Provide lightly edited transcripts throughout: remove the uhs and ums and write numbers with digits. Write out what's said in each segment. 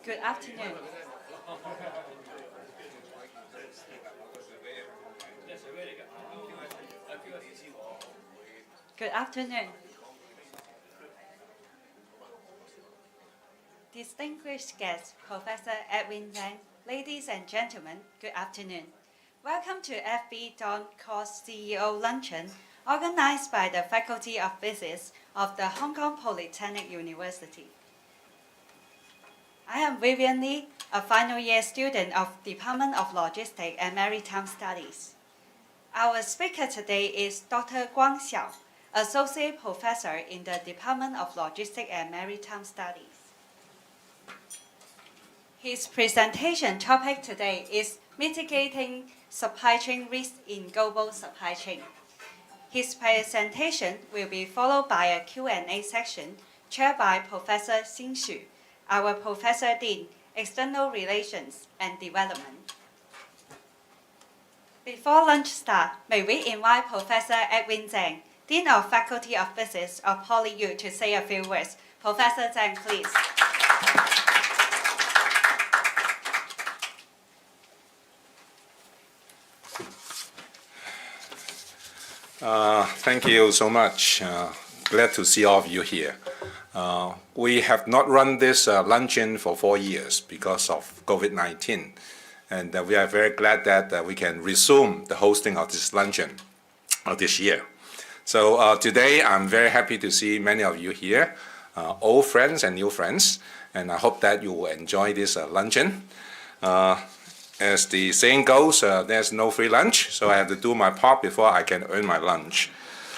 Good afternoon. Good afternoon. Distinguished guests, Professor Edwin Zhang, ladies and gentlemen, good afternoon. Welcome to FB Dawn Course CEO Luncheon, organized by the Faculty of Physics of the Hong Kong Polytechnic University. I am Vivian Lee, a final year student of Department of Logistics and Maritime Studies. Our speaker today is Dr. Guang Xiao, Associate Professor in the Department of Logistics and Maritime Studies. His presentation topic today is mitigating supply chain risk in global supply chain. His presentation will be followed by a Q&A section chaired by Professor Xin Xu, our Professor Dean, External Relations and Development. Before lunch start, may we invite Professor Edwin Zhang, Dean of Faculty of Physics of PolyU, to say a few words. Professor Zhang, please. Thank you so much. Glad to see all of you here. We have not run this luncheon for 4 years because of COVID-19. And we are very glad that we can resume the hosting of this luncheon this year. So today, I'm very happy to see many of you here, old friends and new friends. And I hope that you will enjoy this luncheon. As the saying goes, there's no free lunch, so I have to do my part before I can earn my lunch.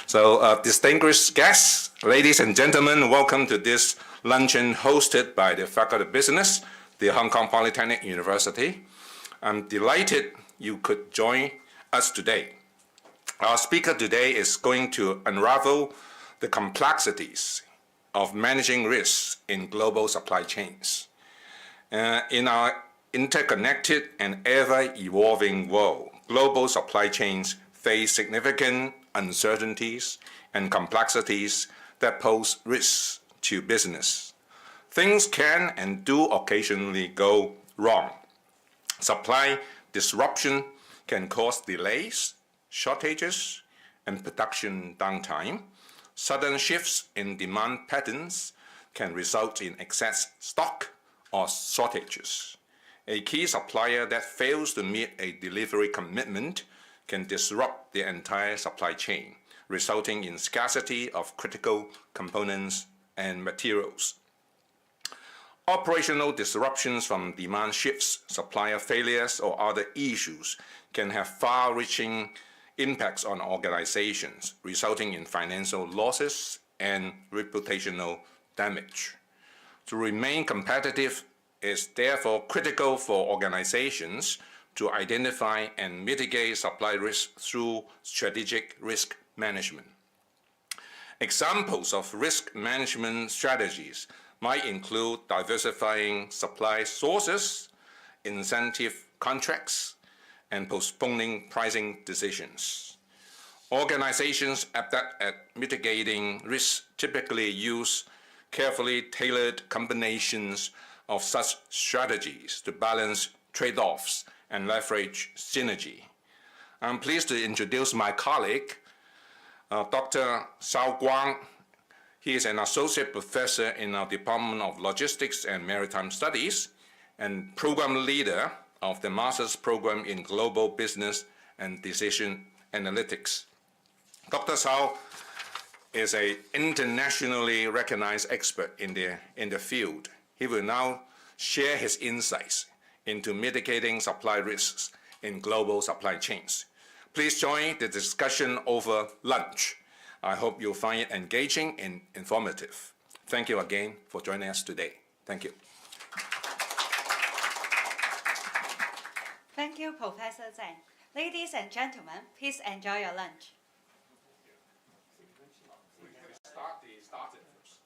So distinguished guests, ladies and gentlemen, welcome to this luncheon hosted by the Faculty of Business, the Hong Kong Polytechnic University. I'm delighted you could join us today. Our speaker today is going to unravel the complexities of managing risks in global supply chains. In our interconnected and ever-evolving world, global supply chains face significant uncertainties and complexities that pose risks to business. Things can and do occasionally go wrong. Supply disruption can cause delays, shortages, and production downtime. Sudden shifts in demand patterns can result in excess stock or shortages. A key supplier that fails to meet a delivery commitment can disrupt the entire supply chain, resulting in scarcity of critical components and materials. Operational disruptions from demand shifts, supplier failures, or other issues can have far-reaching impacts on organizations, resulting in financial losses and reputational damage. To remain competitive, is therefore critical for organizations to identify and mitigate supply risk through strategic risk management. Examples of risk management strategies might include diversifying supply sources, incentive contracts, and postponing pricing decisions. Organizations adept at mitigating risks typically use carefully tailored combinations of such strategies to balance trade-offs and leverage synergy. I'm pleased to introduce my colleague, Dr. Shao Guang. He is an associate professor in our Department of Logistics and Maritime Studies and program leader of the master's program in global business and decision analytics. Dr. Shao is an internationally recognized expert in the field. He will now share his insights into mitigating supply risks in global supply chains. Please join the discussion over lunch. I hope you'll find it engaging and informative. Thank you again for joining us today. Thank you. Thank you, Professor Zhang. Ladies and gentlemen, please enjoy your lunch. Start the starter first.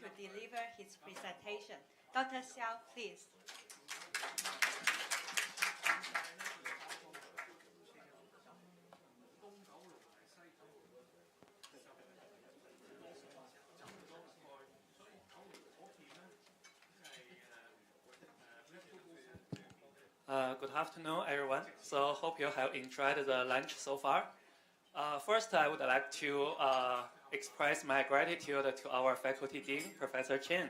to deliver his presentation. Dr. Xiao, please. Good afternoon, everyone. So hope you have enjoyed the lunch so far. First, I would like to express my gratitude to our faculty dean, Professor Chen,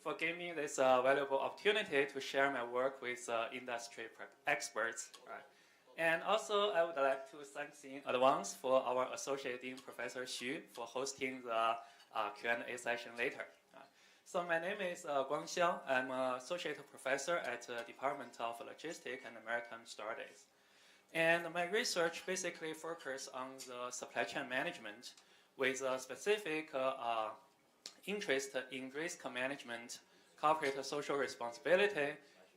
for giving me this valuable opportunity to share my work with industry experts. Right. And also, I would like to thank in advance for our Associate Dean, Professor Xu, for hosting the Q&A session later. So my name is Guangxiao. I'm an associate professor at the Department of Logistics and Maritime Studies. And my research basically focuses on the supply chain management with a specific interest in risk management, corporate social responsibility,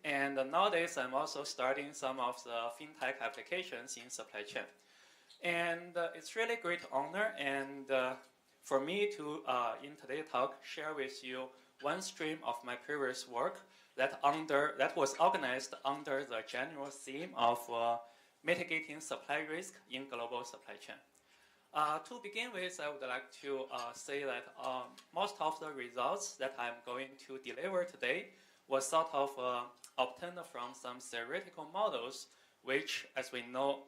and nowadays I'm also studying some of the fintech applications in supply chain. And it's really great honor and for me to, in today's talk, share with you one stream of my previous work that was organized under the general theme of mitigating supply risk in global supply chain. To begin with, I would like to say that most of the results that I'm going to deliver today was sort of obtained from some theoretical models, which, as we know,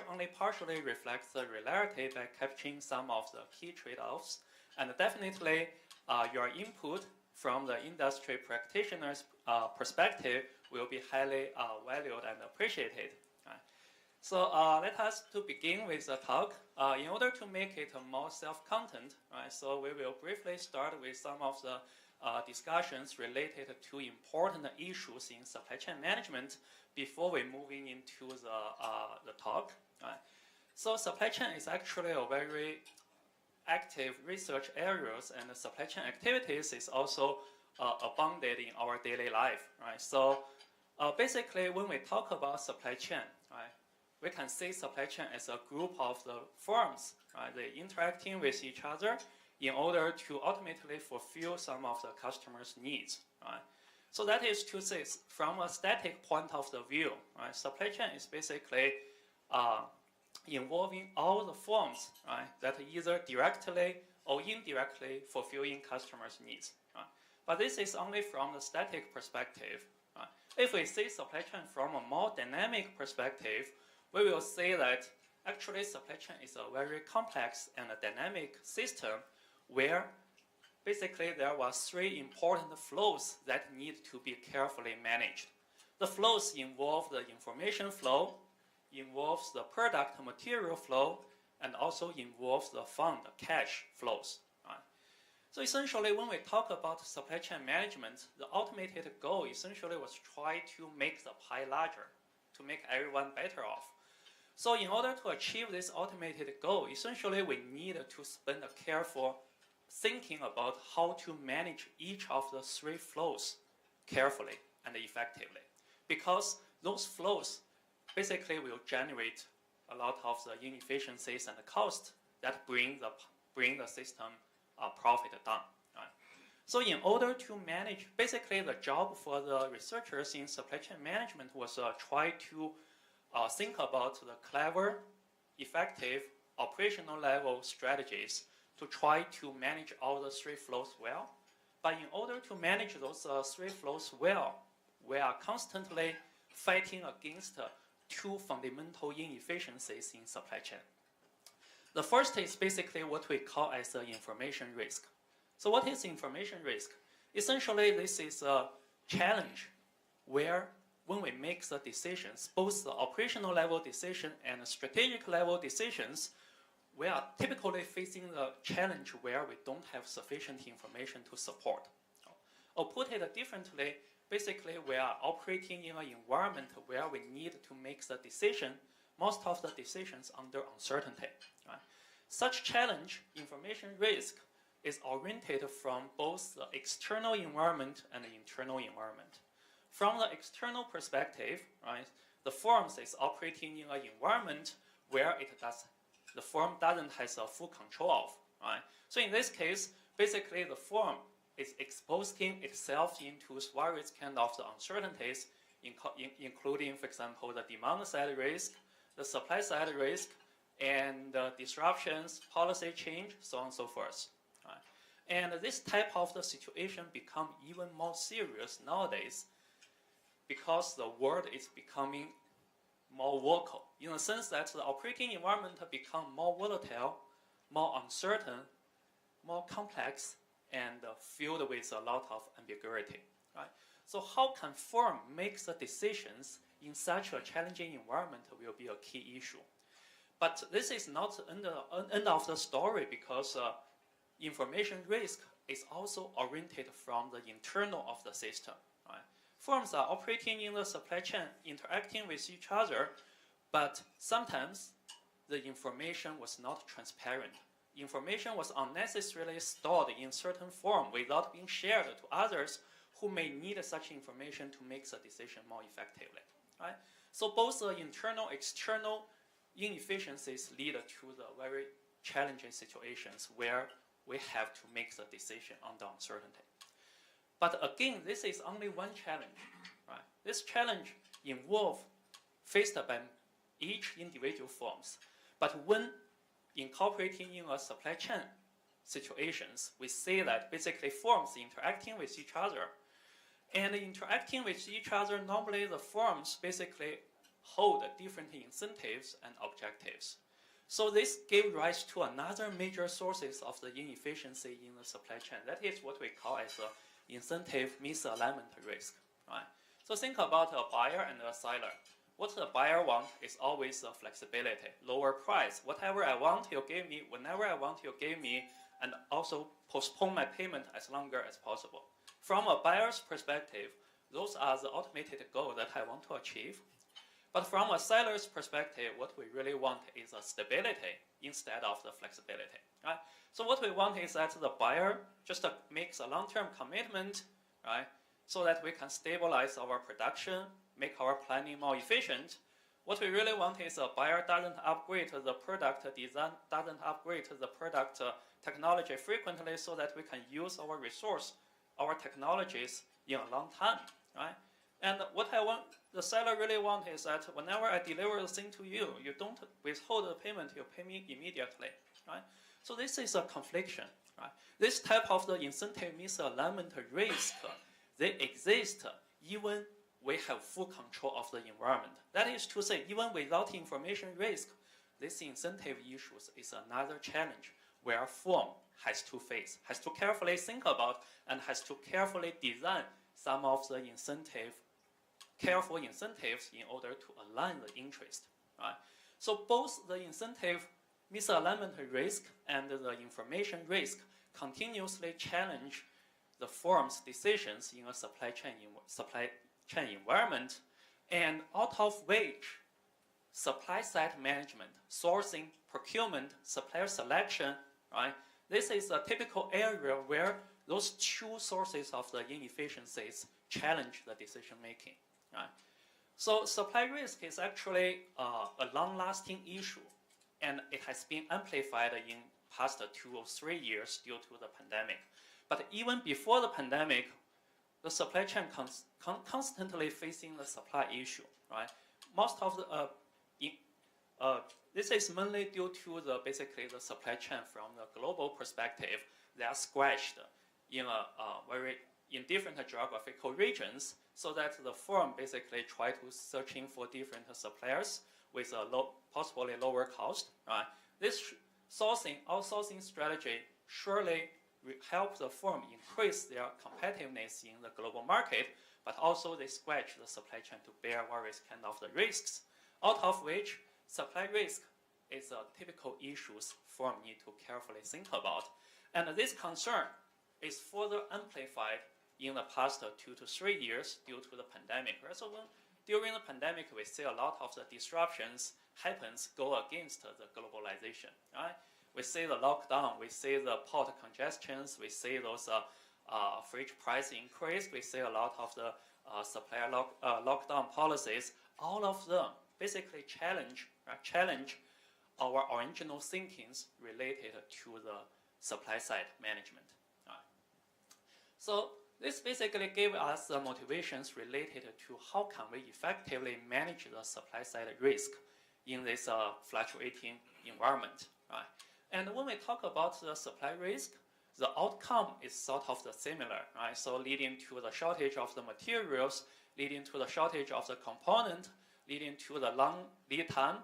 only partially reflects the reality by capturing some of the key trade-offs. And definitely, your input from the industry practitioner's perspective will be highly valued and appreciated. So let us to begin with the talk. In order to make it more self-content, so we will briefly start with some of the discussions related to important issues in supply chain management before we moving into the talk. So supply chain is actually a very active research areas, and the supply chain activities is also abounded in our daily life. So basically, when we talk about supply chain, we can see supply chain as a group of the firms, they interacting with each other in order to ultimately fulfill some of the customers' needs. So that is to say, from a static point of the view, supply chain is basically involving all the firms that either directly or indirectly fulfilling customers' needs. But this is only from the static perspective. If we see supply chain from a more dynamic perspective, we will see that actually supply chain is a very complex and a dynamic system where basically there were three important flows that need to be carefully managed. The flows involve the information flow, involves the product material flow, and also involves the fund, cash flows. So essentially, when we talk about supply chain management, the ultimate goal essentially was try to make the pie larger, to make everyone better off. So in order to achieve this ultimate goal, essentially we need to spend a careful thinking about how to manage each of the three flows carefully and effectively. Because those flows basically will generate a lot of the inefficiencies and the costs that bring the system profit down. So in order to manage, basically the job for the researchers in supply chain management was try to think about the clever, effective, operational level strategies to try to manage all the three flows well. But in order to manage those three flows well, we are constantly fighting against two fundamental inefficiencies in supply chain. The first is basically what we call as the information risk. So what is information risk? Essentially, this is a challenge where when we make the decisions, both the operational level decision and the strategic level decisions, we are typically facing the challenge where we don't have sufficient information to support. Or put it differently, basically we are operating in an environment where we need to make the decision, most of the decisions under uncertainty. Such challenge, information risk, is oriented from both the external environment and the internal environment. From the external perspective, the firm is operating in an environment where the firm doesn't have a full control of. So in this case, basically the firm is exposing itself into various kind of the uncertainties, including, for example, the demand side risk, the supply side risk, and disruptions, policy change, so on and so forth. Right? And this type of the situation become even more serious nowadays because the world is becoming more volatile, in the sense that the operating environment become more volatile, more uncertain, more complex, and filled with a lot of ambiguity. Right? So how can firm make the decisions in such a challenging environment will be a key issue. But this is not the end of the story, because information risk is also oriented from the internal of the system. Right? Firms are operating in the supply chain, interacting with each other, but sometimes the information was not transparent. Information was unnecessarily stored in certain form without being shared to others who may need such information to make the decision more effectively. Right? So both the internal, external inefficiencies lead to the very challenging situations where we have to make the decision under uncertainty. But again, this is only one challenge. Right? This challenge involves faced by each individual firms. But when incorporating in a supply chain situations, we see that basically firms interacting with each other. And interacting with each other, normally the firms basically hold different incentives and objectives. So this gave rise to another major sources of the inefficiency in the supply chain. That is what we call as a incentive misalignment risk. Right? So think about a buyer and a seller. What the buyer wants is always flexibility, lower price. Whatever I want, you give me. Whenever I want, you give me. And also postpone my payment as longer as possible. From a buyer's perspective, those are the automated goals that I want to achieve. But from a seller's perspective, what we really want is a stability instead of the flexibility. Right? So what we want is that the buyer just makes a long-term commitment, right, so that we can stabilize our production, make our planning more efficient. What we really want is a buyer doesn't upgrade the product design, doesn't upgrade the product technology frequently, so that we can use our resource, our technologies in a long time. Right? And what I want, the seller really want is that whenever I deliver the thing to you, you don't withhold the payment, you pay me immediately. Right? So this is a confliction. Right? This type of the incentive misalignment risk, they exist even we have full control of the environment. That is to say, even without information risk, this incentive issues is another challenge where firm has to face, has to carefully think about, and has to carefully design some of the careful incentives in order to align the interest. Right? So both the incentive misalignment risk and the information risk continuously challenge the firm's decisions in a supply chain environment, and out of which supply side management, sourcing, procurement, supplier selection, right? This is a typical area where those two sources of the inefficiencies challenge the decision making. Right? So supply risk is actually a long-lasting issue, and it has been amplified in past 2 or 3 years due to the pandemic. But even before the pandemic, the supply chain constantly facing the supply issue. Right? Most of the this is mainly due to basically the supply chain from the global perspective. They are squashed in different geographical regions, so that the firm basically try to searching for different suppliers with a possibly lower cost. Right? This outsourcing strategy surely will help the firm increase their competitiveness in the global market, but also they scratch the supply chain to bear various kind of the risks, out of which supply risk is a typical issues firm need to carefully think about. And this concern is further amplified in the past 2 to 3 years due to the pandemic. Right? So during the pandemic, we see a lot of the disruptions go against the globalization. Right? We see the lockdown, we see the port congestions, we see those freight price increase, we see a lot of the supplier lockdown policies. All of them basically challenge our original thinkings related to the supply side management. So this basically gave us the motivations related to how can we effectively manage the supply side risk in this fluctuating environment, right? And when we talk about the supply risk, the outcome is sort of the similar, right? So leading to the shortage of the materials, leading to the shortage of the component, leading to the long lead time,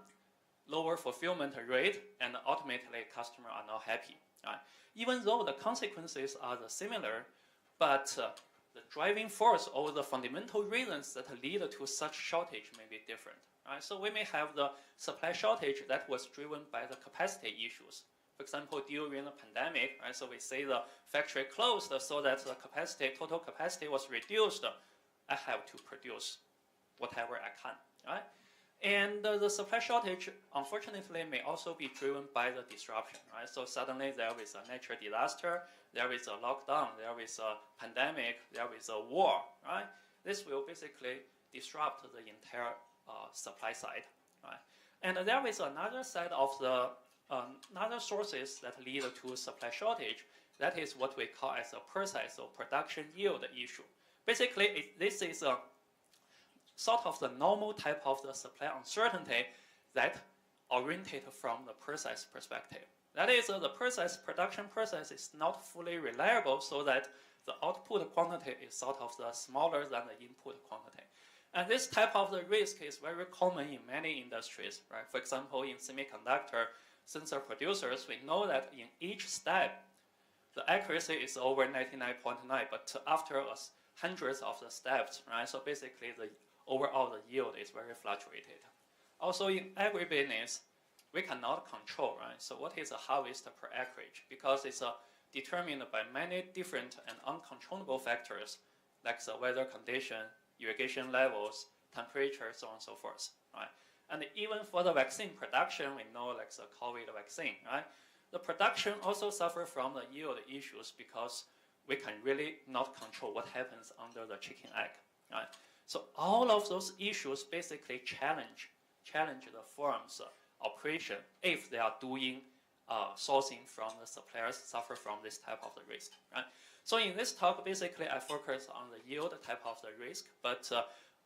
lower fulfillment rate, and ultimately customers are not happy, right? Even though the consequences are the similar, but the driving force or the fundamental reasons that lead to such shortage may be different, right? So we may have the supply shortage that was driven by the capacity issues. For example, during the pandemic, right? So we say the factory closed so that the capacity, total capacity was reduced. I have to produce whatever I can, right? And the supply shortage, unfortunately, may also be driven by the disruption, right? So suddenly there is a natural disaster, there is a lockdown, there is a pandemic, there is a war, right? This will basically disrupt the entire supply side, right? And there is another side of the another sources that lead to supply shortage. That is what we call as a process or production yield issue. Basically, this is a sort of the normal type of the supply uncertainty that oriented from the process perspective. That is, the production process is not fully reliable, so that the output quantity is sort of the smaller than the input quantity. And this type of the risk is very common in many industries, right? For example, in semiconductor sensor producers, we know that in each step, the accuracy is over 99.9, but after hundreds of the steps, right? So basically, the overall the yield is very fluctuated. Also, in agribusiness, we cannot control, right? So what is the harvest per acreage? Because it's determined by many different and uncontrollable factors, like the weather condition, irrigation levels, temperature, so on and so forth, right? And even for the vaccine production, we know like the COVID vaccine, right? The production also suffers from the yield issues because we can really not control what happens under the chicken egg, right? So all of those issues basically challenge the firm's operation if they are doing sourcing from the suppliers suffer from this type of the risk, right? So in this talk, basically I focus on the yield type of the risk, but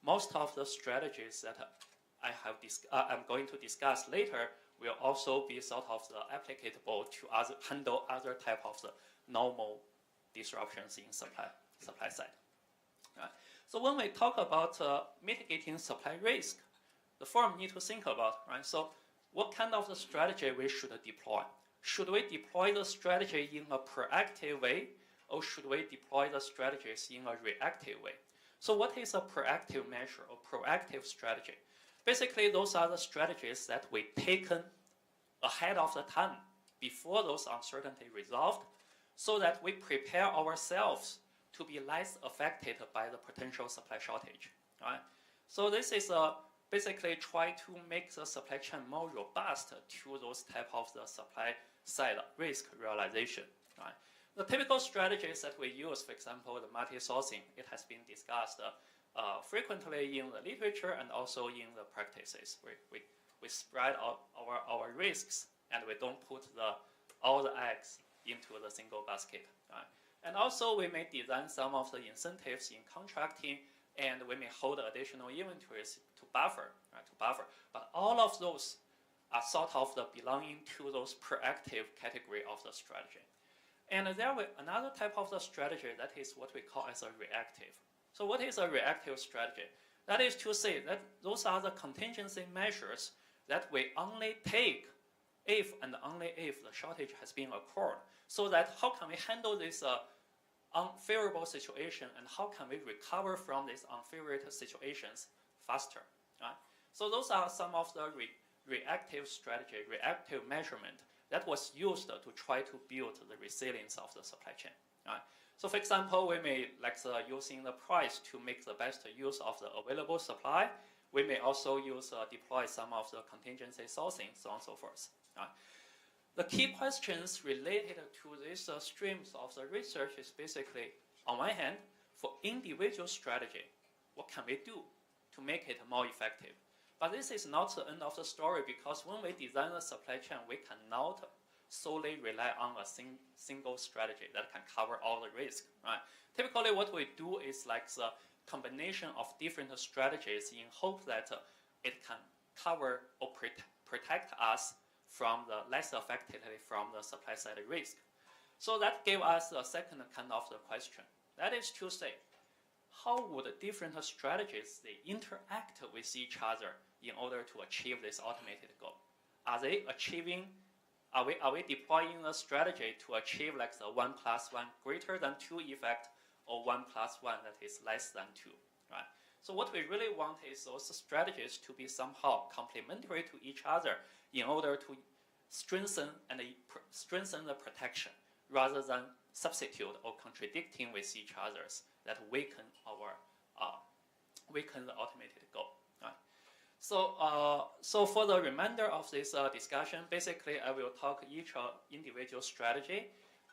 most of the strategies that I'm going to discuss later will also be sort of applicable to handle other type of the normal disruptions in supply side. Right? So when we talk about mitigating supply risk, the firm need to think about, right? So what kind of the strategy we should deploy? Should we deploy the strategy in a proactive way, or should we deploy the strategies in a reactive way? So what is a proactive measure or proactive strategy? Basically, those are the strategies that we taken ahead of the time before those uncertainty resolved, so that we prepare ourselves to be less affected by the potential supply shortage, right? So this is basically try to make the supply chain more robust to those type of the supply side risk realization, right? The typical strategies that we use, for example, the multi-sourcing, it has been discussed frequently in the literature and also in the practices. We spread out our risks and we don't put all the eggs into the single basket, right? And also we may design some of the incentives in contracting, and we may hold additional inventories to buffer, right? But all of those are sort of belonging to those proactive category of the strategy. And there will another type of the strategy that is what we call as a reactive. So what is a reactive strategy? That is to say that those are the contingency measures that we only take if and only if the shortage has been occurred. So that how can we handle this unfavorable situation, and how can we recover from these unfavorable situations faster, right? So those are some of the reactive strategy, reactive measurement that was used to try to build the resilience of the supply chain, right? So for example, we may using the price to make the best use of the available supply. We may also deploy some of the contingency sourcing, so on and so forth, right? The key questions related to these streams of the research is basically, on one hand, for individual strategy, what can we do to make it more effective? But this is not the end of the story, because when we design the supply chain, we cannot solely rely on a single strategy that can cover all the risk, right? Typically, what we do is like the combination of different strategies in hope that it can cover or protect us from the less effectively from the supply side risk. So that gave us the second kind of the question. That is to say, how would different strategies they interact with each other in order to achieve this automated goal? Are we deploying a strategy to achieve like the 1 + 1 greater than 2 effect, or 1 + 1 that is less than 2, right? So what we really want is those strategies to be somehow complementary to each other in order to strengthen the protection, rather than substitute or contradicting with each others that weaken the automated goal. Right? So for the remainder of this discussion, basically I will talk each individual strategy,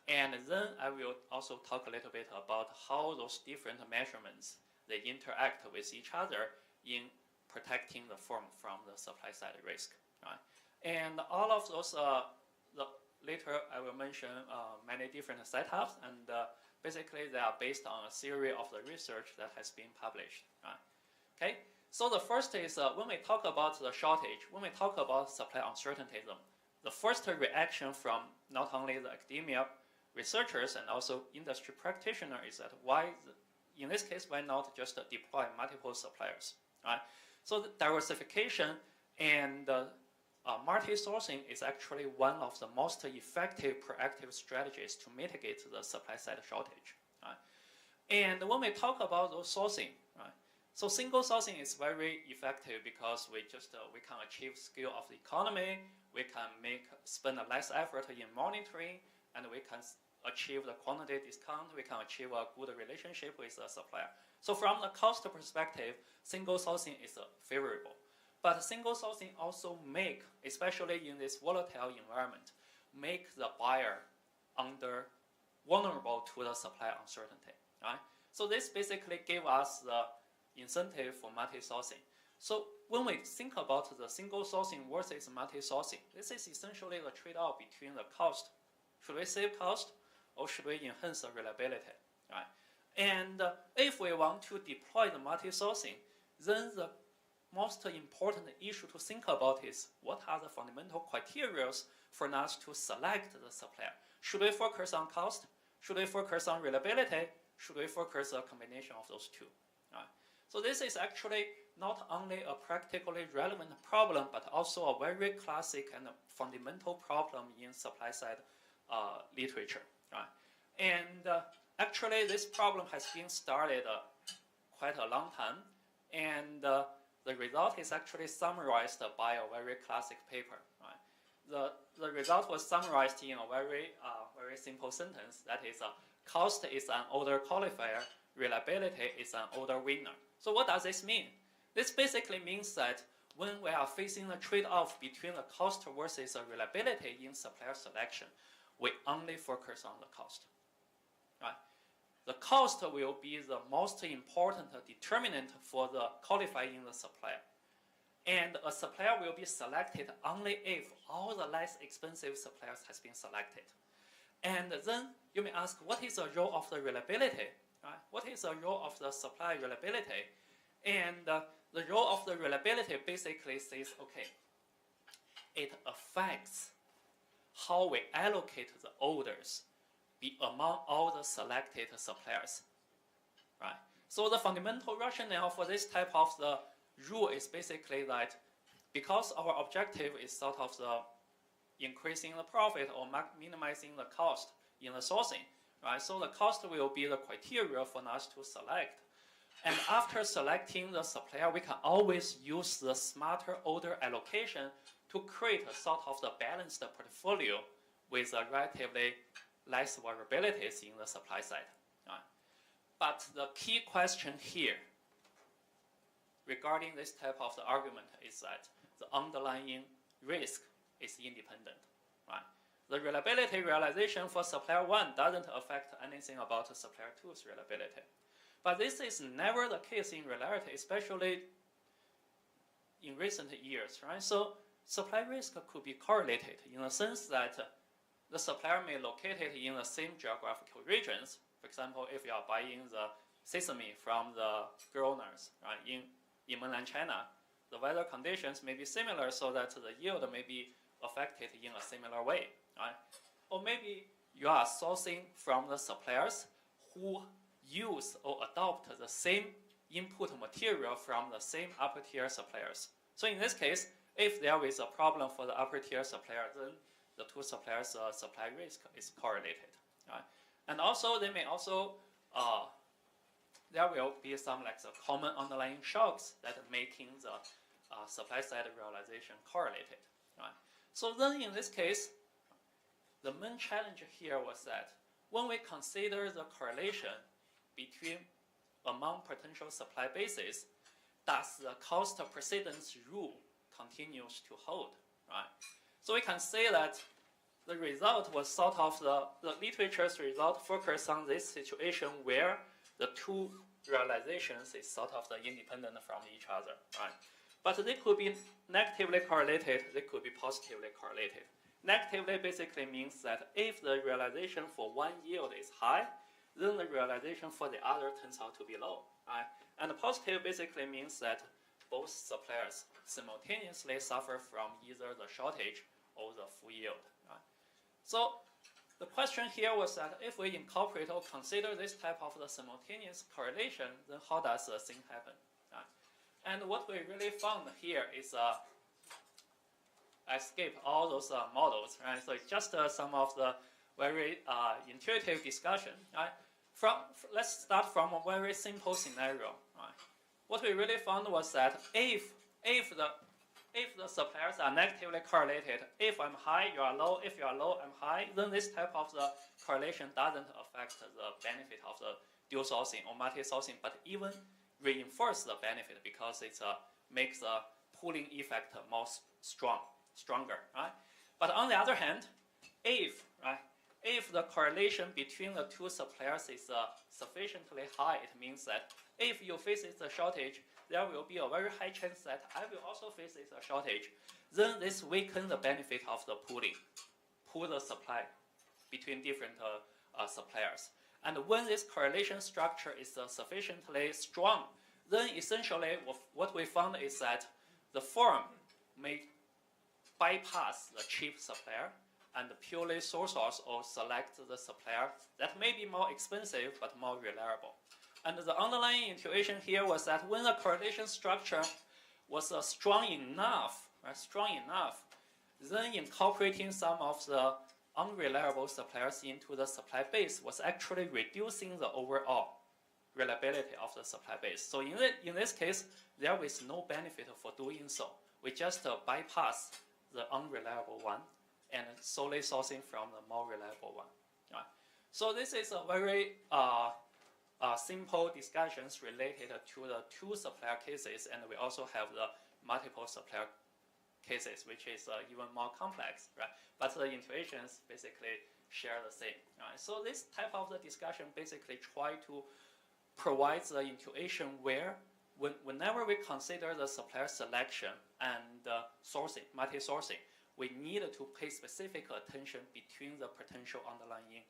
and then I will also talk a little bit about how those different measurements they interact with each other in protecting the firm from the supply side risk. Right? And all of those, later I will mention many different setups, and basically they are based on a series of the research that has been published. Right? Okay. So the first is when we talk about the shortage, when we talk about supply uncertainty, the first reaction from not only the academia researchers and also industry practitioners is that in this case, why not just deploy multiple suppliers? Right? So the diversification and multi-sourcing is actually one of the most effective proactive strategies to mitigate the supply side shortage. Right? And when we talk about those sourcing, right? So single sourcing is very effective because we can achieve scale of the economy, we can spend less effort in monitoring, and we can achieve the quantity discount, we can achieve a good relationship with the supplier. So from the cost perspective, single sourcing is favorable. But single sourcing also especially in this volatile environment, make the buyer vulnerable to the supply uncertainty. Right? So this basically gave us the incentive for multi-sourcing. So when we think about the single sourcing versus multi-sourcing, this is essentially the trade-off between the cost. Should we save cost or should we enhance the reliability? Right? And if we want to deploy the multi-sourcing, then the most important issue to think about is what are the fundamental criteria for us to select the supplier? Should we focus on cost? Should we focus on reliability? Should we focus on a combination of those two? Right? So this is actually not only a practically relevant problem, but also a very classic and fundamental problem in supply side literature. Right? And actually, this problem has been started quite a long time, and the result is actually summarized by a very classic paper. Right? The result was summarized in a very simple sentence. That is, cost is an order qualifier, reliability is an order winner. So what does this mean? This basically means that when we are facing a trade-off between the cost versus the reliability in supplier selection, we only focus on the cost. Right? The cost will be the most important determinant for the qualifying the supplier. And a supplier will be selected only if all the less expensive suppliers has been selected. And then you may ask, what is the role of the reliability? Right? What is the role of the supply reliability? And the role of the reliability basically says, okay, it affects how we allocate the orders among all the selected suppliers. Right? So the fundamental rationale for this type of the rule is basically that because our objective is sort of the increasing the profit or minimizing the cost in the sourcing, right? So the cost will be the criteria for us to select. And after selecting the supplier, we can always use the smarter order allocation to create a sort of the balanced portfolio with a relatively less vulnerabilities in the supply side. Right? But the key question here regarding this type of the argument is that the underlying risk is independent. Right? The reliability realization for supplier 1 doesn't affect anything about supplier 2's reliability. But this is never the case in reality, especially in recent years. Right? So supply risk could be correlated in the sense that the supplier may locate it in the same geographical regions. For example, if you are buying the sesame from the growers, right, in mainland China, the weather conditions may be similar so that the yield may be affected in a similar way, right? Or maybe you are sourcing from the suppliers who use or adopt the same input material from the same upper tier suppliers. So in this case, if there is a problem for the upper tier supplier, then the two suppliers' supply risk is correlated, right? And also, they may also there will be some like the common underlying shocks that are making the supply side realization correlated, right? So then in this case, the main challenge here was that when we consider the correlation between among potential supply bases, does the cost precedence rule continues to hold, right? So we can say that the result was sort of the literature's result focused on this situation where the two realizations is sort of independent from each other, right? But they could be negatively correlated, they could be positively correlated. Negatively basically means that if the realization for one yield is high, then the realization for the other turns out to be low, right? And positive basically means that both suppliers simultaneously suffer from either the shortage or the full yield, right? So the question here was that if we incorporate or consider this type of the simultaneous correlation, then how does the thing happen, right? And what we really found here is I skipped all those models, right? So it's just some of the very intuitive discussion, right? Let's start from a very simple scenario, right? What we really found was that if the suppliers are negatively correlated, if I'm high, you are low, if you are low, I'm high, then this type of the correlation doesn't affect the benefit of the dual sourcing or multi-sourcing, but even reinforce the benefit because it makes the pooling effect more stronger, right? But on the other hand, if the correlation between the two suppliers is sufficiently high, it means that if you face a shortage, there will be a very high chance that I will also face a shortage. Then this weakens the benefit of the pooling, pool the supply between different suppliers. And when this correlation structure is sufficiently strong, then essentially what we found is that the firm may bypass the cheap supplier and purely sole source or select the supplier that may be more expensive but more reliable. And the underlying intuition here was that when the correlation structure was strong enough, then incorporating some of the unreliable suppliers into the supply base was actually reducing the overall reliability of the supply base. So in this case, there is no benefit for doing so. We just bypass the unreliable one and solely sourcing from the more reliable one. Right? So this is a very simple discussions related to the two supplier cases, and we also have the multiple supplier cases, which is even more complex, right? But the intuitions basically share the same, right? So this type of the discussion basically try to provide the intuition where whenever we consider the supplier selection and sourcing, multi-sourcing, we need to pay specific attention between the potential underlying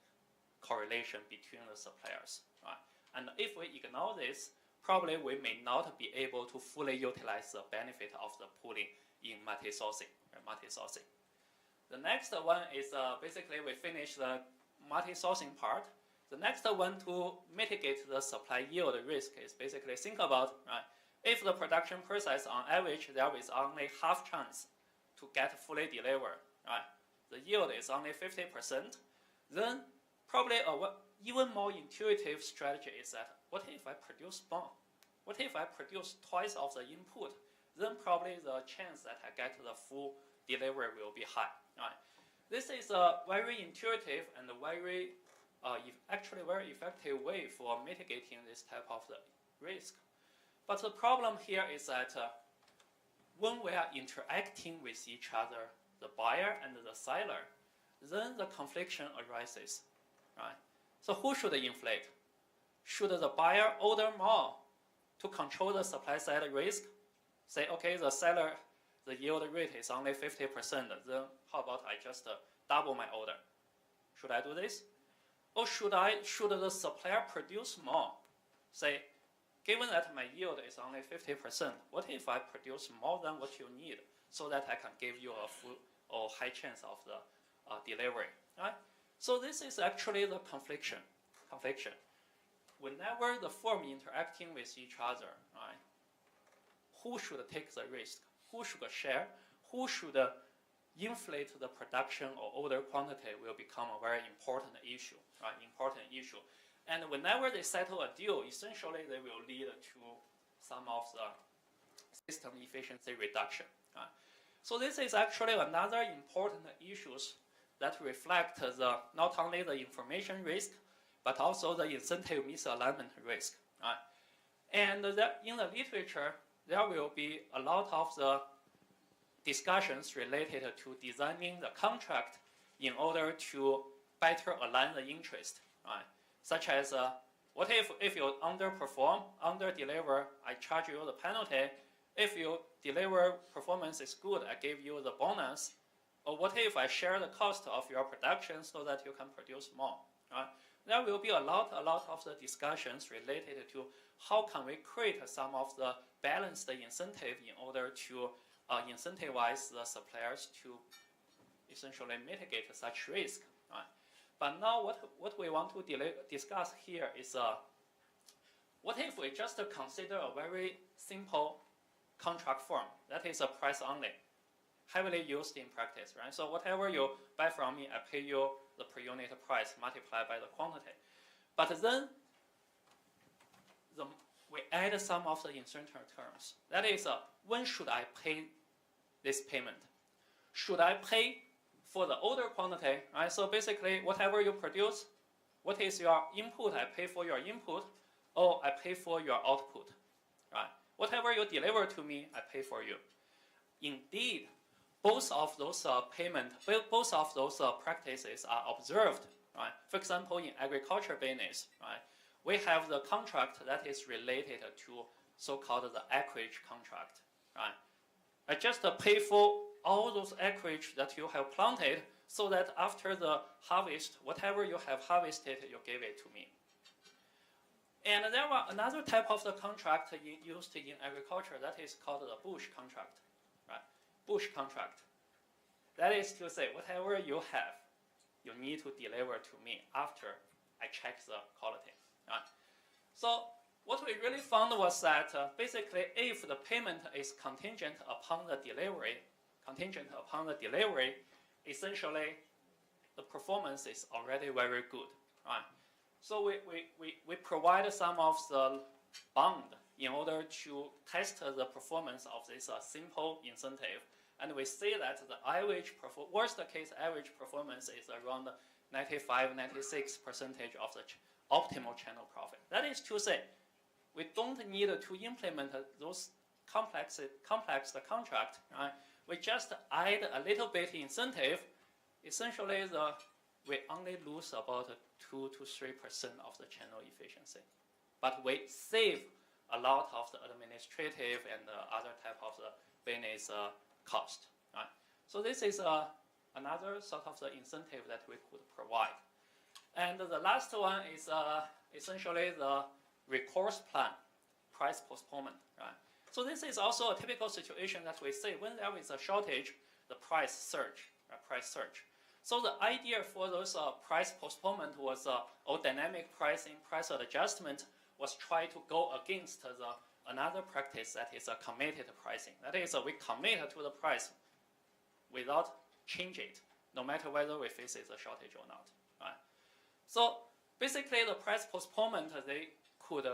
correlation between the suppliers, right? And if we ignore this, probably we may not be able to fully utilize the benefit of the pooling in multi-sourcing. The next one is basically we finish the multi-sourcing part. The next one to mitigate the supply yield risk is basically think about, right, if the production process on average there is only half chance to get fully delivered, right? The yield is only 50%, then probably even more intuitive strategy is that what if I produce more? What if I produce twice of the input? Then probably the chance that I get the full delivery will be high, right? This is a very intuitive and very actually very effective way for mitigating this type of the risk. But the problem here is that when we are interacting with each other, the buyer and the seller, then the confliction arises, right? So who should inflate? Should the buyer order more to control the supply side risk? Say, okay, the seller, the yield rate is only 50%, then how about I just double my order? Should I do this? Or should the supplier produce more? Say, given that my yield is only 50%, what if I produce more than what you need so that I can give you a full or high chance of the delivery, right? So this is actually the confliction. Whenever the firm interacting with each other, right, who should take the risk? Who should share? Who should inflate the production or order quantity will become a very important issue, right? Important issue. And whenever they settle a deal, essentially they will lead to some of the system efficiency reduction. Right? So this is actually another important issues that reflect not only the information risk, but also the incentive misalignment risk. Right? And in the literature, there will be a lot of the discussions related to designing the contract in order to better align the interest. Right? Such as, what if you underperform, under-deliver, I charge you the penalty. If you deliver performance is good, I give you the bonus. Or what if I share the cost of your production so that you can produce more? Right? There will be a lot of the discussions related to how can we create some of the balanced incentive in order to incentivize the suppliers to essentially mitigate such risk. Right? But now what we want to discuss here is what if we just consider a very simple contract form, that is a price only, heavily used in practice, right? So whatever you buy from me, I pay you the per unit price multiplied by the quantity. But then we add some of the incentive terms. That is, when should I pay this payment? Should I pay for the order quantity, right? So basically, whatever you produce, what is your input, I pay for your input, or I pay for your output, right? Whatever you deliver to me, I pay for you. Indeed, both of those both of those practices are observed, right? For example, in agriculture business, right, we have the contract that is related to so-called the acreage contract, right? I just pay for all those acreage that you have planted so that after the harvest, whatever you have harvested, you give it to me. And there was another type of the contract used in agriculture that is called the bush contract, right? Bush contract. That is to say, whatever you have, you need to deliver to me after I check the quality, right? So what we really found was that basically if the payment is contingent upon the delivery, essentially the performance is already very good, right? So we provide some of the bond in order to test the performance of this simple incentive, and we see that the average worst case average performance is around 95-96% of the optimal channel profit. That is to say, we don't need to implement those complex contract, right? We just add a little bit incentive. Essentially, we only lose about 2 to 3% of the channel efficiency, but we save a lot of the administrative and other type of the business cost. Right? So this is another sort of the incentive that we could provide. And the last one is essentially the recourse plan, price postponement. Right? So this is also a typical situation that we see when there is a shortage, the price surge, price surge. So the idea for those price postponement was, or dynamic pricing, price adjustment, was try to go against another practice that is a committed pricing. That is, we commit to the price without change it, no matter whether we face a shortage or not. Right? So basically, the price postponement, they could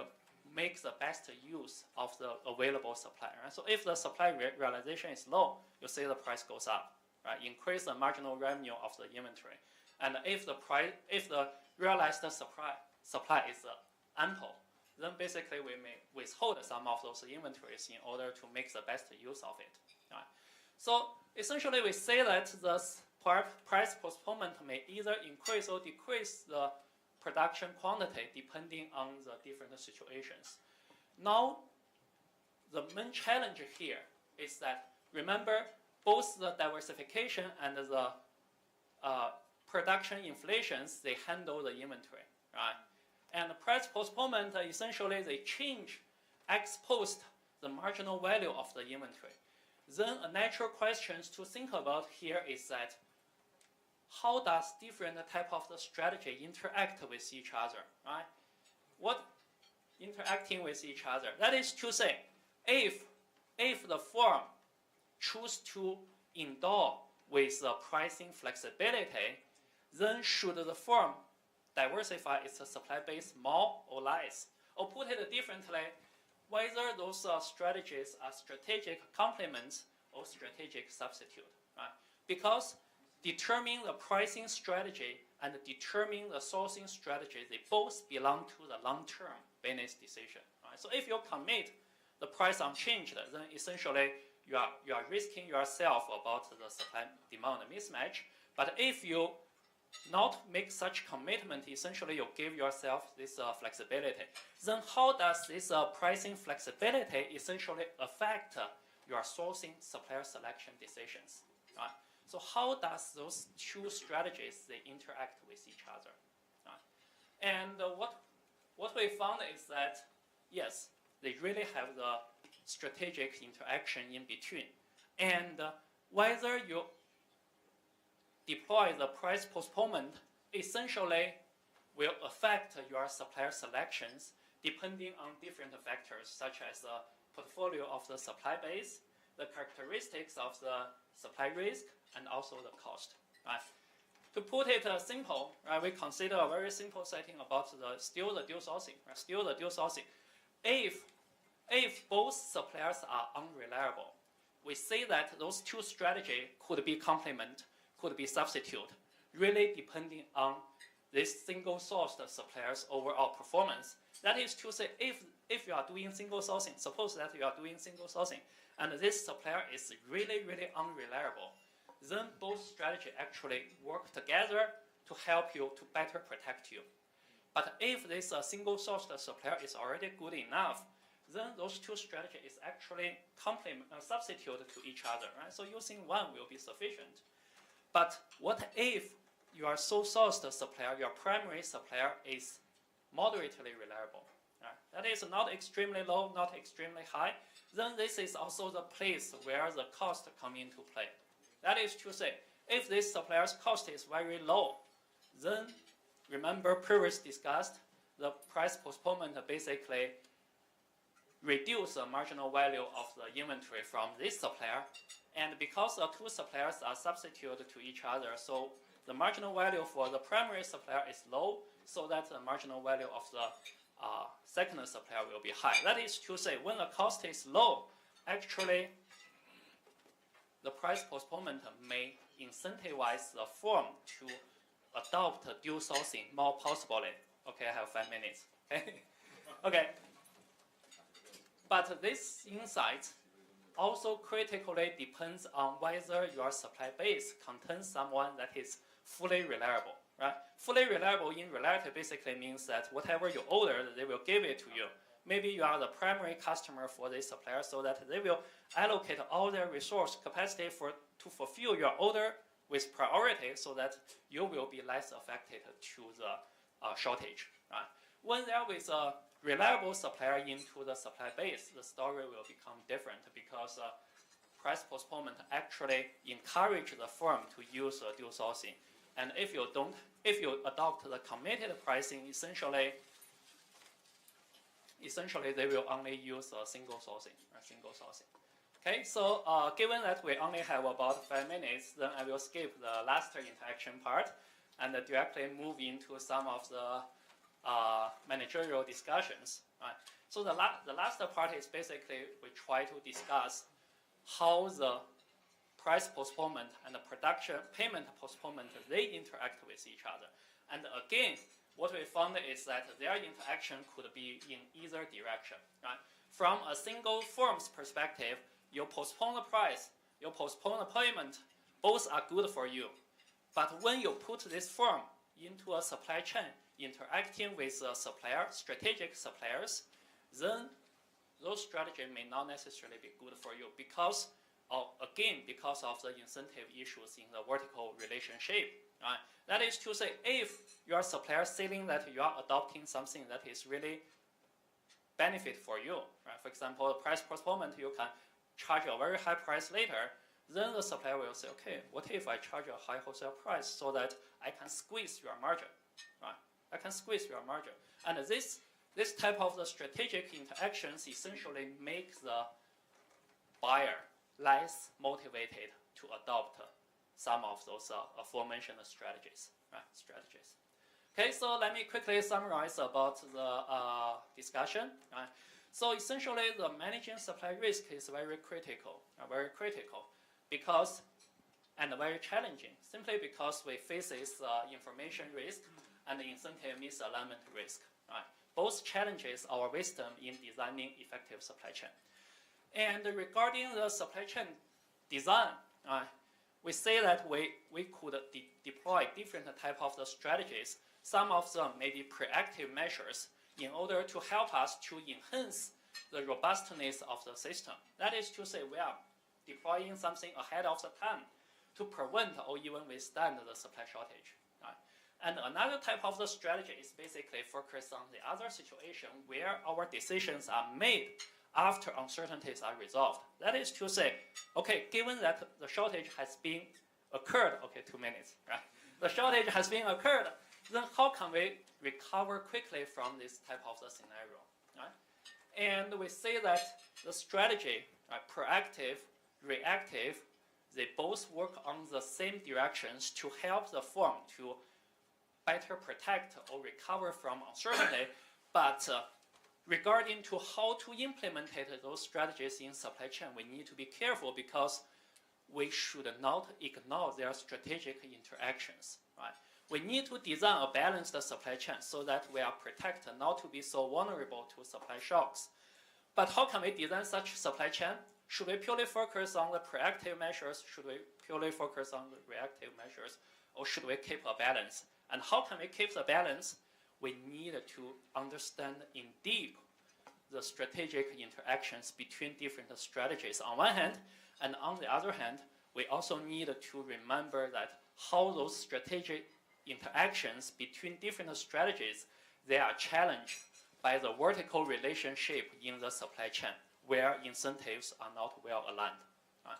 make the best use of the available supply. Right? So if the supply realization is low, you see the price goes up. Right? Increase the marginal revenue of the inventory. And if the realized supply is ample, then basically we may withhold some of those inventories in order to make the best use of it. Right? So essentially we say that the price postponement may either increase or decrease the production quantity depending on the different situations. Now, the main challenge here is that, remember, both the diversification and the production inflations, they handle the inventory, right? And the price postponement, essentially they change ex post the marginal value of the inventory. Then a natural question to think about here is that how does different type of the strategy interact with each other, right? What interacting with each other? That is to say, if the firm choose to endure with the pricing flexibility, then should the firm diversify its supply base more or less? Or put it differently, whether those strategies are strategic complements or strategic substitute, right? Because determining the pricing strategy and determining the sourcing strategy, they both belong to the long-term business decision, right? So if you commit the price unchanged, then essentially you are risking yourself about the supply-demand mismatch. But if you not make such commitment, essentially you give yourself this flexibility. Then how does this pricing flexibility essentially affect your sourcing supplier selection decisions, right? So how does those two strategies, they interact with each other, right? And what we found is that, yes, they really have the strategic interaction in between. And whether you deploy the price postponement essentially will affect your supplier selections depending on different factors such as the portfolio of the supply base, the characteristics of the supply risk, and also the cost, right? To put it simple, right, we consider a very simple setting about still the dual sourcing, right? Still the dual sourcing. If both suppliers are unreliable, we say that those two strategies could be complement, could be substitute, really depending on this single-sourced supplier's overall performance. That is to say, if you are doing single sourcing, suppose that you are doing single sourcing, and this supplier is really, really unreliable, then both strategies actually work together to help you to better protect you. But if this single-sourced supplier is already good enough, then those two strategies is actually substitute to each other, right? So using one will be sufficient. But what if your sole-sourced supplier, your primary supplier, is moderately reliable? Right? That is not extremely low, not extremely high. Then this is also the place where the cost come into play. That is to say, if this supplier's cost is very low, then remember previously discussed, the price postponement basically reduce the marginal value of the inventory from this supplier. And because the two suppliers are substituted to each other, so the marginal value for the primary supplier is low, so that the marginal value of the second supplier will be high. That is to say, when the cost is low, actually the price postponement may incentivize the firm to adopt dual sourcing more possibly. Okay, I have 5 minutes. Okay. Okay. But this insight also critically depends on whether your supply base contains someone that is fully reliable, right? Fully reliable in reality basically means that whatever you order, they will give it to you. Maybe you are the primary customer for this supplier, so that they will allocate all their resource capacity to fulfill your order with priority, so that you will be less affected to the shortage, right? When there is a reliable supplier into the supply base, the story will become different, because price postponement actually encourage the firm to use dual sourcing. And if you adopt the committed pricing, essentially they will only use single sourcing. Okay, so given that we only have about 5 minutes, then I will skip the last interaction part and directly move into some of the managerial discussions. Right? So the last part is basically we try to discuss how the price postponement and the production payment postponement, they interact with each other. And again, what we found is that their interaction could be in either direction. Right? From a single firm's perspective, you postpone the price, you postpone the payment, both are good for you. But when you put this firm into a supply chain, interacting with strategic suppliers, then those strategies may not necessarily be good for you because of the incentive issues in the vertical relationship. right? That is to say, if your supplier feeling that you are adopting something that is really benefit for you, right? For example, price postponement, you can charge a very high price later, then the supplier will say, okay, what if I charge a high wholesale price so that I can squeeze your margin, right? I can squeeze your margin. And this type of the strategic interactions essentially make the buyer less motivated to adopt some of those aforementioned strategies, right? Strategies. Okay, so let me quickly summarize about the discussion. Right? So essentially, the managing supply risk is very critical, because and very challenging, simply because we face this information risk and incentive misalignment risk. Right? Both challenges our wisdom in designing effective supply chain. And regarding the supply chain design, we say that we could deploy different type of the strategies. Some of them may be proactive measures in order to help us to enhance the robustness of the system. That is to say, we are deploying something ahead of the time to prevent or even withstand the supply shortage. Right? And another type of the strategy is basically focused on the other situation where our decisions are made after uncertainties are resolved. That is to say, okay, given that the shortage has been occurred, okay, 2 minutes, right? The shortage has been occurred, then how can we recover quickly from this type of the scenario, right? And we say that the strategy, right, proactive, reactive, they both work on the same directions to help the firm to better protect or recover from uncertainty, but regarding to how to implement those strategies in supply chain, we need to be careful because we should not ignore their strategic interactions. Right? We need to design a balanced supply chain so that we are protected not to be so vulnerable to supply shocks. But how can we design such supply chain? Should we purely focus on the proactive measures? Should we purely focus on the reactive measures? Or should we keep a balance? And how can we keep the balance? We need to understand in deep the strategic interactions between different strategies on one hand, and on the other hand, we also need to remember that how those strategic interactions between different strategies, they are challenged by the vertical relationship in the supply chain, where incentives are not well aligned. Right?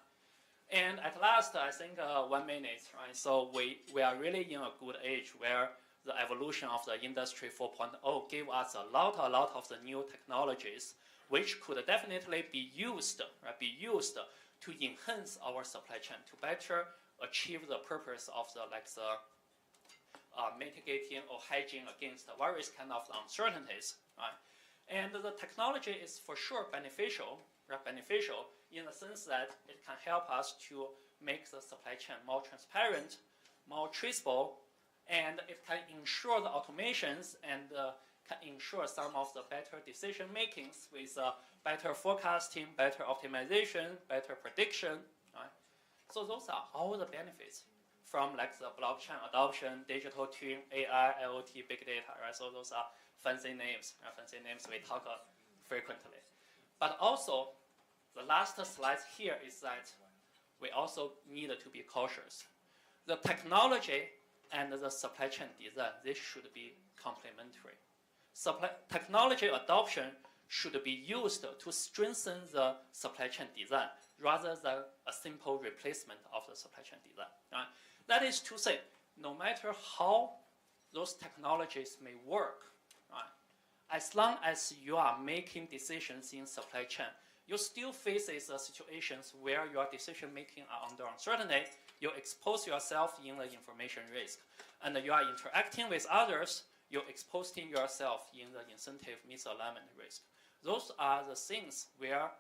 And at last, I think 1 minute, right? So we are really in a good age where the evolution of the Industry 4.0 gave us a lot of the new technologies, which could definitely be used, right? Be used to enhance our supply chain to better achieve the purpose of the mitigating or hedging against various kind of uncertainties. Right? And the technology is for sure beneficial, right? Beneficial in the sense that it can help us to make the supply chain more transparent, more traceable, and it can ensure the automations and can ensure some of the better decision makings with better forecasting, better optimization, better prediction. Right? So those are all the benefits from the blockchain adoption, digital twin, AI, IoT, big data. Right? So those are fancy names. Fancy names we talk frequently. But also, the last slide here is that we also need to be cautious. The technology and the supply chain design, they should be complementary. Technology adoption should be used to strengthen the supply chain design rather than a simple replacement of the supply chain design. Right? That is to say, no matter how those technologies may work, right, as long as you are making decisions in supply chain, you still face situations where your decision making are under uncertainty. You expose yourself in the information risk, and you are interacting with others. You're exposing yourself in the incentive misalignment risk. Those are the things where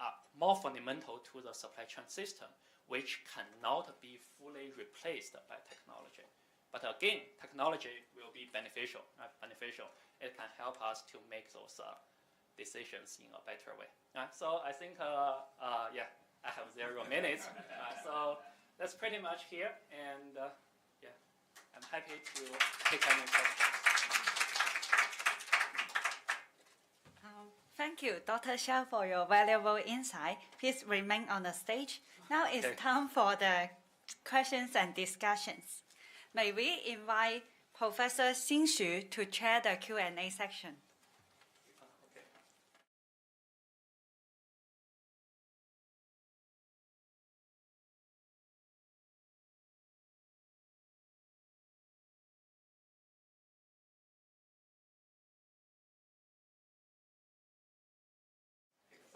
are more fundamental to the supply chain system, which cannot be fully replaced by technology. But again, technology will be beneficial. Right? Beneficial. It can help us to make those decisions in a better way. Right? So I think, I have 0 minutes. So that's pretty much here, and I'm happy to take any questions. Thank you, Dr. Xiao, for your valuable insight. Please remain on the stage. Now it's time for the questions and discussions. May we invite Professor Xin Xu to chair the Q&A section?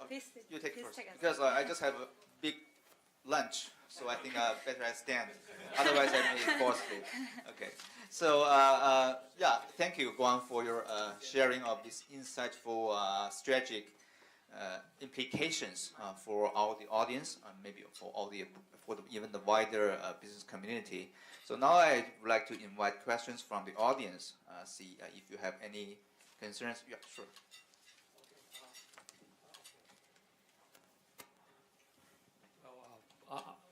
Okay. Please, You take please first, take a because seat. I just have a big lunch, so I think better I stand. Otherwise, I may fall asleep. Okay. So yeah, thank you, Guang, for your sharing of this insightful strategic implications for all the audience, maybe for all the even the wider business community. So now I would like to invite questions from the audience. See if you have any concerns. Yeah, sure.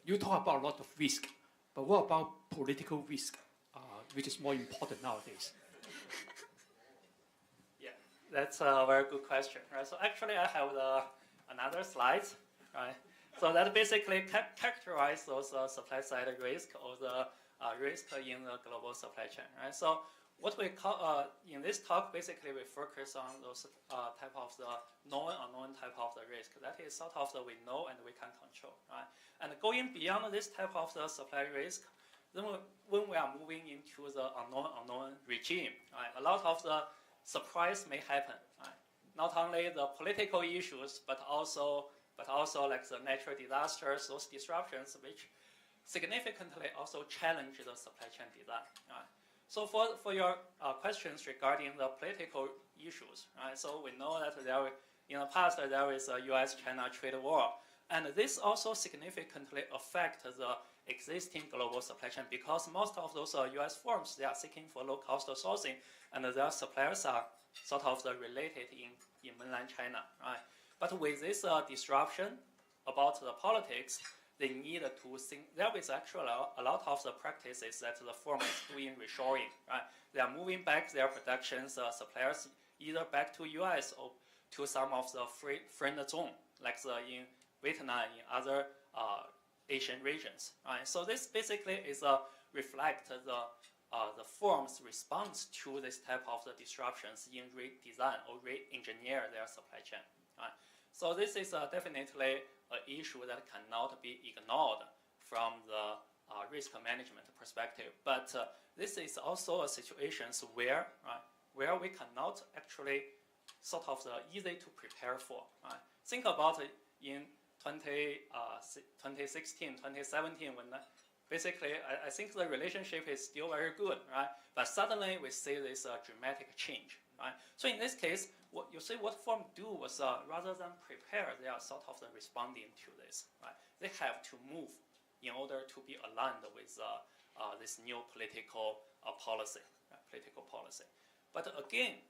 You talk about a lot of risk, but what about political risk, which is more important nowadays? Yeah, that's a very good question, right? So actually, I have another slide, right? So that basically characterize those supply side risk or the risk in the global supply chain, right? So what we call in this talk, basically we focus on those type of the known or unknown type of the risk. That is sort of the we know and we can control, right? And going beyond this type of the supply risk, then when we are moving into the unknown regime, right? A lot of the surprise may happen, right? Not only the political issues, but also like the natural disasters, those disruptions, which significantly also challenge the supply chain design, right? So for your questions regarding the political issues, right? So we know that in the past there is a U.S.-China trade war, and this also significantly affects the existing global supply chain because most of those U.S. firms, they are seeking for low-cost sourcing, and their suppliers are sort of related in mainland China, right? But with this disruption about the politics, they need to think. There is actually a lot of the practices that the firm is doing reshoring, right? They are moving back their productions, suppliers either back to U.S. or to some of the friend zone, like in Vietnam, in other Asian regions, right? So this basically is reflect the firm's response to this type of the disruptions in redesign or re-engineer their supply chain, right? So this is definitely an issue that cannot be ignored from the risk management perspective. But this is also a situation where, right, where we cannot actually sort of easy to prepare for. Right? Think about it in 2016, 2017, when basically I think the relationship is still very good, right? But suddenly we see this dramatic change, right? So in this case, what you see what firm do was rather than prepare, they are sort of responding to this, right? They have to move in order to be aligned with this new political policy, right? Political policy. But again,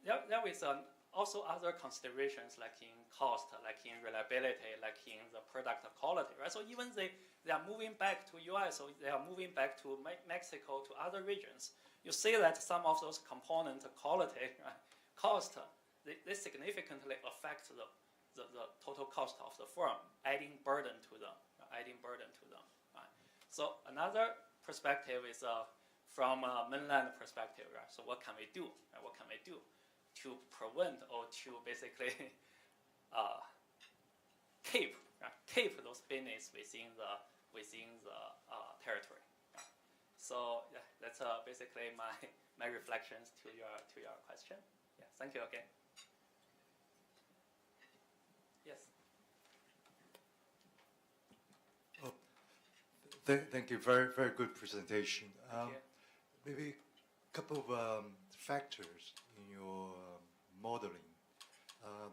there is also other considerations like in cost, like in reliability, like in the product quality, right? So even they are moving back to US, or they are moving back to Mexico, to other regions. You see that some of those component quality, right, cost, they significantly affect the total cost of the firm, adding burden to them, right? So another perspective is from a mainland perspective, right? So what can we do? Right? What can we do to prevent or to basically keep those business within the territory? Right? So yeah, that's basically my reflections to your question. Yeah, thank you again. Yes. Thank you. Very, very good presentation. Thank you. Maybe a couple of factors in your modeling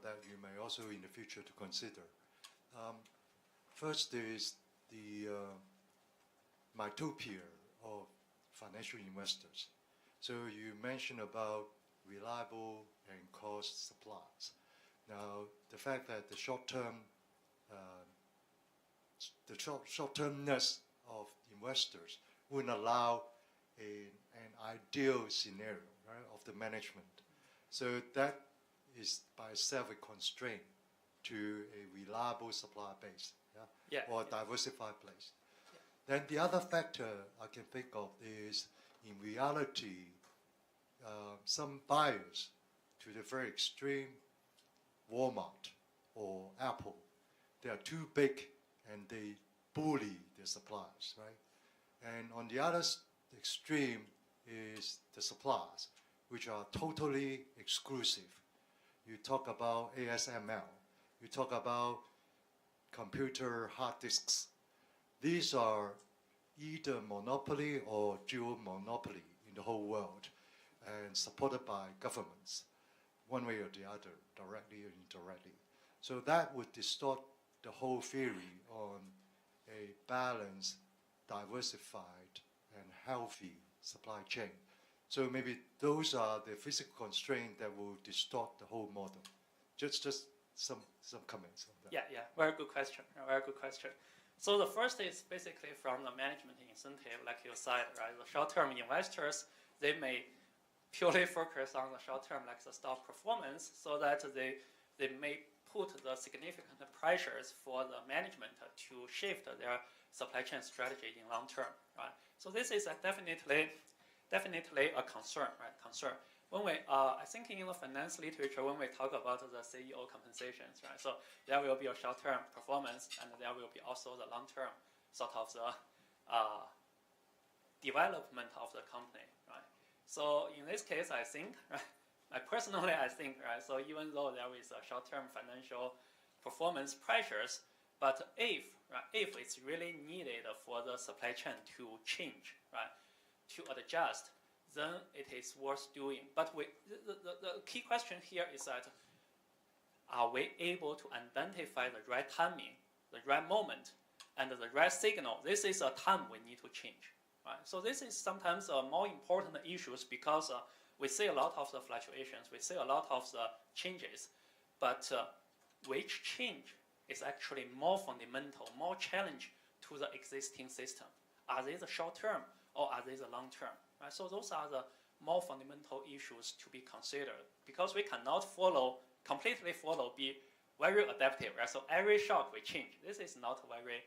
that you may also in the future to consider. First is the myopia of financial investors. So you mentioned about reliable and cost supplies. Now, the fact that the short-termness of investors wouldn't allow an ideal scenario, right, of the management. So that is by itself a constraint to a reliable supply base, yeah? Yeah. Or a diversified place. Yeah. Then the other factor I can think of is, in reality, some buyers to the very extreme, Walmart or Apple, they are too big and they bully their suppliers, right? And on the other extreme is the suppliers, which are totally exclusive. You talk about ASML, you talk about computer hard disks. These are either monopoly or dual monopoly in the whole world and supported by governments, one way or the other, directly or indirectly. So that would distort the whole theory on a balanced, diversified, and healthy supply chain. So maybe those are the physical constraints that will distort the whole model. Just some comments on that. Yeah, very good question. Very good question. So the first is basically from the management incentive, like you said, right? The short-term investors, they may purely focus on the short-term, like the stock performance, so that they may put the significant pressures for the management to shift their supply chain strategy in long term, right? So this is definitely a concern, right? Concern. When we, I think in the finance literature, when we talk about the CEO compensations, right? So there will be a short-term performance, and there will be also the long-term sort of the development of the company, right? So in this case, I think, right, personally, I think, right, so even though there is a short-term financial performance pressures, but if it's really needed for the supply chain to change, right, to adjust, then it is worth doing. But the key question here is that, are we able to identify the right timing, the right moment, and the right signal? This is a time we need to change, right? So this is sometimes more important issues because we see a lot of the fluctuations, we see a lot of the changes, but which change is actually more fundamental, more challenge to the existing system? Are they the short term or are they the long term? Right? So those are the more fundamental issues to be considered because we cannot completely follow, be very adaptive. Right? So every shock we change. This is not a very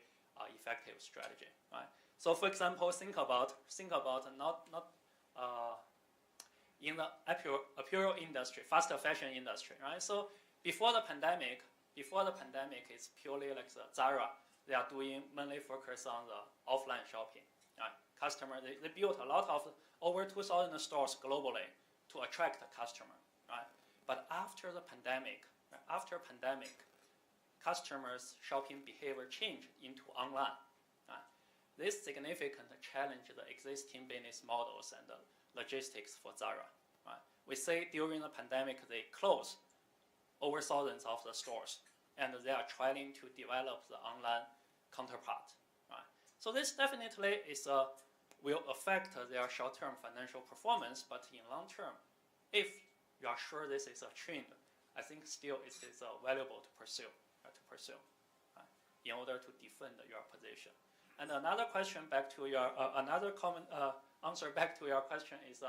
effective strategy. Right? So for example, think about not in the apparel industry, fast fashion industry, right? So before the pandemic, it's purely like the Zara. They are doing mainly focus on the offline shopping. Right? Customer, they built a lot of over 2,000 stores globally to attract the customer. Right? But after the pandemic, customers' shopping behavior changed into online. Right? This significantly challenged the existing business models and the logistics for Zara. Right? We say during the pandemic they closed over thousands of the stores, and they are trying to develop the online counterpart. Right? So this definitely will affect their short-term financial performance, but in long term, if you are sure this is a trend, I think still it is valuable to pursue, right? In order to defend your position. And another question back to your answer back to your question is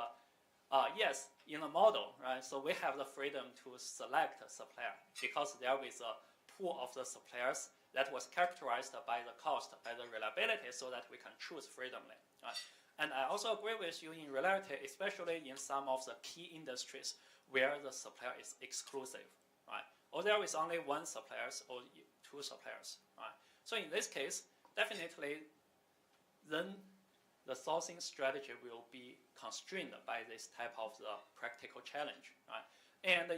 yes, in a model, right? So we have the freedom to select a supplier because there is a pool of the suppliers that was characterized by the cost, by the reliability, so that we can choose freely. Right? And I also agree with you in reality, especially in some of the key industries where the supplier is exclusive, right? Or there is only one supplier or two suppliers, right? So in this case, definitely, then the sourcing strategy will be constrained by this type of the practical challenge, right? And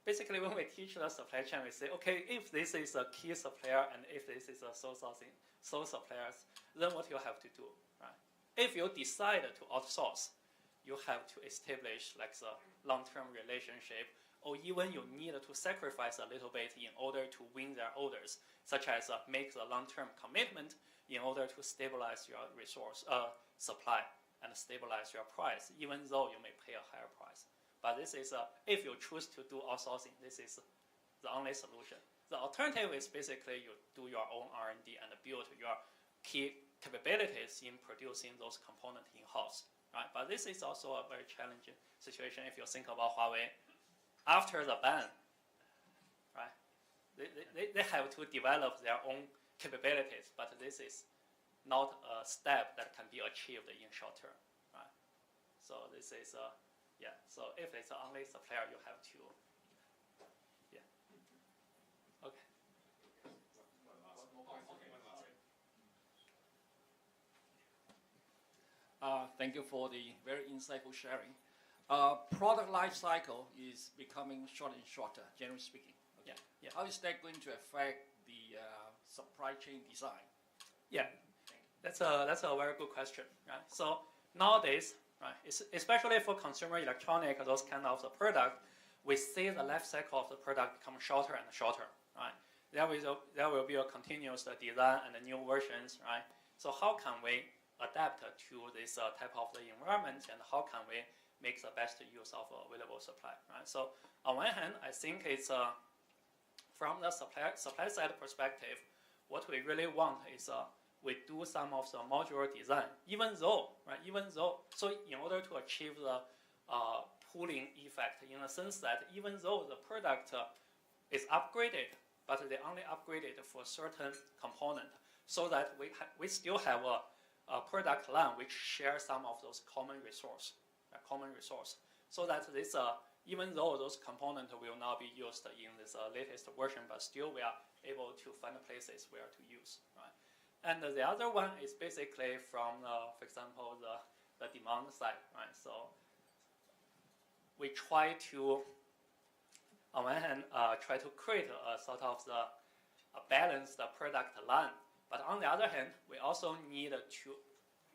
basically, when we teach the supply chain, we say, okay, if this is a key supplier and if this is a sole suppliers, then what you have to do, right? If you decide to outsource, you have to establish like the long-term relationship, or even you need to sacrifice a little bit in order to win their orders, such as make the long-term commitment in order to stabilize your resource supply and stabilize your price, even though you may pay a higher price. But this is, if you choose to do outsourcing, this is the only solution. The alternative is basically you do your own R&D and build your key capabilities in producing those components in-house. Right? But this is also a very challenging situation if you think about Huawei. After the ban, right, they have to develop their own capabilities, but this is not a step that can be achieved in short term, right? So this is yeah. So if it's only supplier, you have to yeah. Okay. Thank you for the very insightful sharing. Product life cycle is becoming shorter and shorter, generally speaking. Okay. Yeah. How is that going to affect the supply chain design? Yeah, that's a very good question, right? So nowadays, right, especially for consumer electronic, those kind of the product, we see the life cycle of the product become shorter and shorter, right? There will be a continuous design and new versions, right? So how can we adapt to this type of the environment, and how can we make the best use of available supply, right? So on one hand, I think it's from the supply side perspective, what we really want is we do some of the modular design, even though, so in order to achieve the pooling effect, in the sense that even though the product is upgraded, but they only upgraded for certain component, so that we still have a product line which shares some of those common resource, so that this even though those components will not be used in this latest version, but still we are able to find places where to use, right? And the other one is basically from, for example, the demand side, right? So we try to, on one hand, try to create a sort of a balanced product line, but on the other hand, we also need to,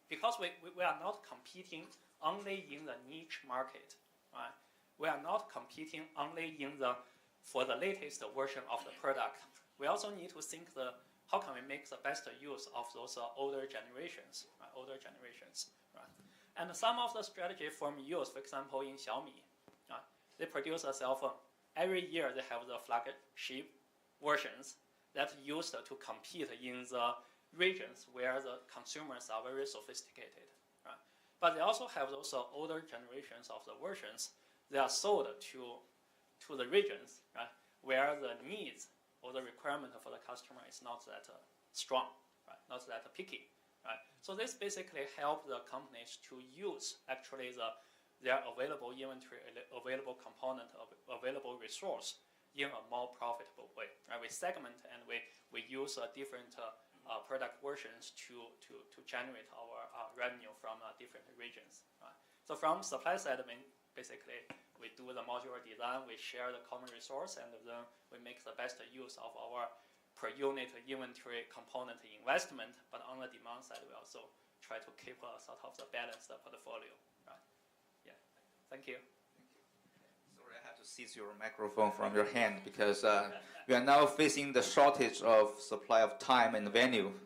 because we are not competing only in the niche market, right? We are not competing only for the latest version of the product. We also need to think how can we make the best use of those older generations, right? And some of the strategy from use, for example, in Xiaomi, right? They produce a cell phone. Every year they have the flagship versions that used to compete in the regions where the consumers are very sophisticated, right? But they also have those older generations of the versions. They are sold to the regions, right, where the needs or the requirement for the customer is not that strong, right, not that picky, right. So this basically helps the companies to use actually their available inventory, available component, available resource in a more profitable way, right. We segment and we use different product versions to generate our revenue from different regions, right. So from supply side, I mean, basically, we do the modular design, we share the common resource, and then we make the best use of our per unit inventory component investment. But on the demand side, we also try to keep a sort of the balanced portfolio. Right? Yeah. Thank you. Sorry, I have to seize your microphone from your hand because we are now facing the shortage of supply of time and venue.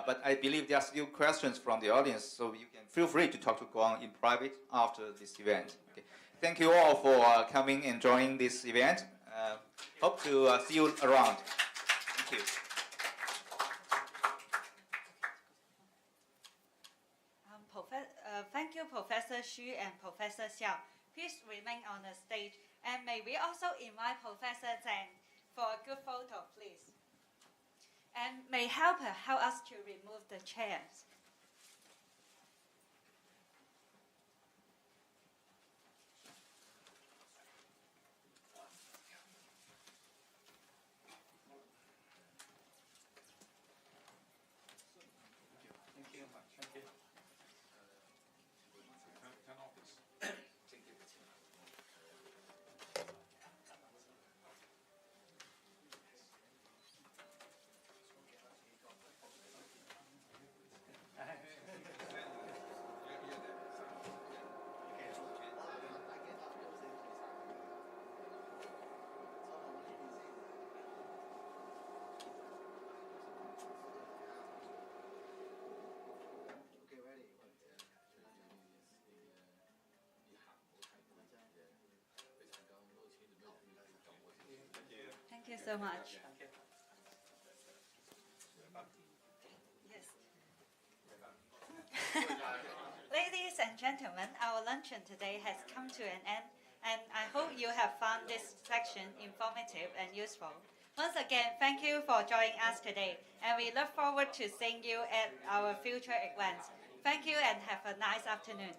But I believe there are still questions from the audience, so you can feel free to talk to Guang in private after this event. Okay. Thank you all for coming and joining this event. Hope to see you around. Thank you. Thank you, Professor Xu and Professor Xiao. Please remain on the stage. And may we also invite Professor Zhang for a good photo, please. And may help us to remove the chairs. Thank you. Thank you. Thank you so much. Thank you. Yes. Ladies and gentlemen, our luncheon today has come to an end, and I hope you have found this section informative and useful. Once again, thank you for joining us today, and we look forward to seeing you at our future events. Thank you and have a nice afternoon.